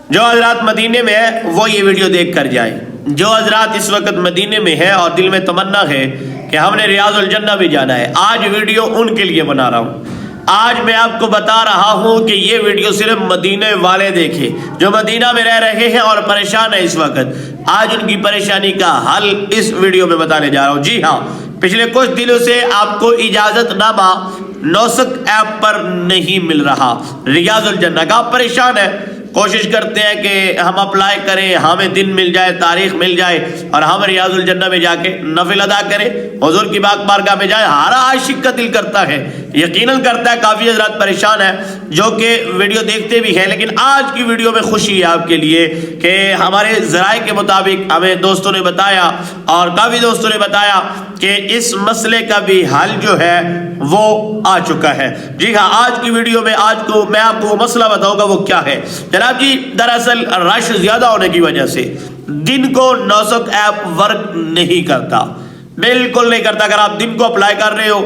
جو حضرات مدینے میں ہے وہ یہ ویڈیو دیکھ کر جائیں. جو حضرات اس وقت مدینے میں ہے اور دل میں تمنا ہے کہ ہم نے ریاض الجنہ بھی جانا ہے، آج ویڈیو ان کے لیے بنا رہا ہوں. آج میں آپ کو بتا رہا ہوں کہ یہ ویڈیو صرف مدینے والے دیکھیں جو مدینہ میں رہ رہے ہیں اور پریشان ہیں اس وقت. آج ان کی پریشانی کا حل اس ویڈیو میں بتانے جا رہا ہوں. جی ہاں، پچھلے کچھ دنوں سے آپ کو اجازت نامہ نوسک ایپ پر نہیں مل رہا ریاض الجنہ کا. آپ پریشان ہیں، کوشش کرتے ہیں کہ ہم اپلائی کریں، ہمیں دن مل جائے، تاریخ مل جائے اور ہم ریاض الجنہ میں جا کے نفل ادا کریں، حضور کی پاک بارگاہ میں جائیں. ہر عاشق کا دل کرتا ہے، یقیناً کرتا ہے. کافی حضرات پریشان ہیں جو کہ ویڈیو دیکھتے بھی ہیں، لیکن آج کی ویڈیو میں خوشی ہے آپ کے لیے کہ ہمارے ذرائع کے مطابق ہمیں دوستوں نے بتایا اور کافی دوستوں نے بتایا کہ اس مسئلے کا بھی حل جو ہے وہ آ چکا ہے. جی ہاں، آج کی ویڈیو میں میں آپ کو وہ مسئلہ بتاؤں گا وہ کیا ہے. جناب جی، دراصل رش زیادہ ہونے کی وجہ سے دن کو نوسک ایپ ورک نہیں کرتا، بالکل نہیں کرتا. اگر آپ دن کو اپلائی کر رہے ہو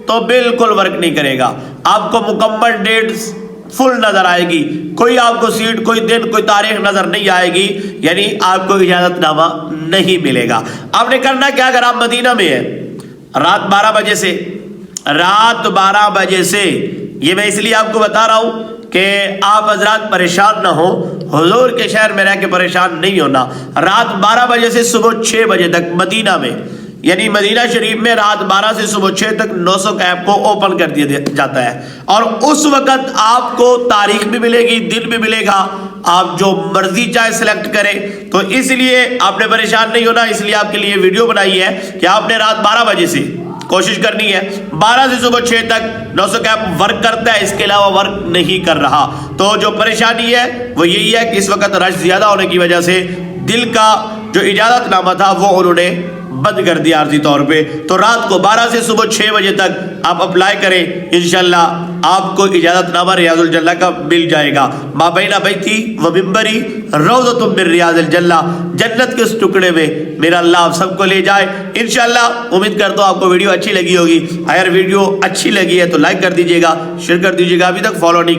تو بالکل ورک نہیں کرے گا. آپ کو مکمل ڈیٹس فل نظر آئے گی، کوئی آپ کو سیٹ، کوئی دن، کوئی تاریخ نظر نہیں آئے گی، یعنی آپ کو اجازت نامہ نہیں ملے گا. آپ نے کرنا کیا؟ اگر آپ مدینہ میں ہیں رات 12 بجے سے یہ میں اس لیے آپ کو بتا رہا ہوں کہ آپ حضرات پریشان نہ ہو، حضور کے شہر میں رہ کے پریشان نہیں ہونا. رات 12 بجے سے صبح 6 بجے تک مدینہ میں، یعنی مدینہ شریف میں رات 12 سے صبح 6 تک نوسک ایپ کو اوپن کر دیا جاتا ہے اور اس وقت آپ کو تاریخ بھی ملے گی، دن بھی ملے گا، آپ جو مرضی چاہے سلیکٹ کریں. تو اس لیے آپ نے پریشان نہیں ہونا، اس لیے آپ کے لیے ویڈیو بنائی ہے کہ آپ نے رات 12 بجے سے کوشش کرنی ہے. 12 سے صبح 6 تک نوسک ایپ ورک کرتا ہے، اس کے علاوہ ورک نہیں کر رہا. تو جو پریشانی ہے وہ یہی ہے کہ اس وقت رش زیادہ ہونے کی وجہ سے دل کا جو اجازت نامہ تھا وہ انہوں نے بند کر دیا عارضی طور پہ. تو رات کو 12 سے صبح 6 بجے تک آپ اپلائی کریں، انشاءاللہ آپ کو اجازت نامہ ریاض الجنہ کا مل جائے گا. ما بین بیتی و منبری روضۃ من ریاض الجنہ، جنت کے اس ٹکڑے میں میرا اللہ آپ سب کو لے جائے انشاءاللہ. امید کرتا ہوں آپ کو ویڈیو اچھی لگی ہوگی. اگر ویڈیو اچھی لگی ہے تو لائک کر دیجیے گا، شیئر کر دیجیے گا. ابھی تک فالو نہیں کی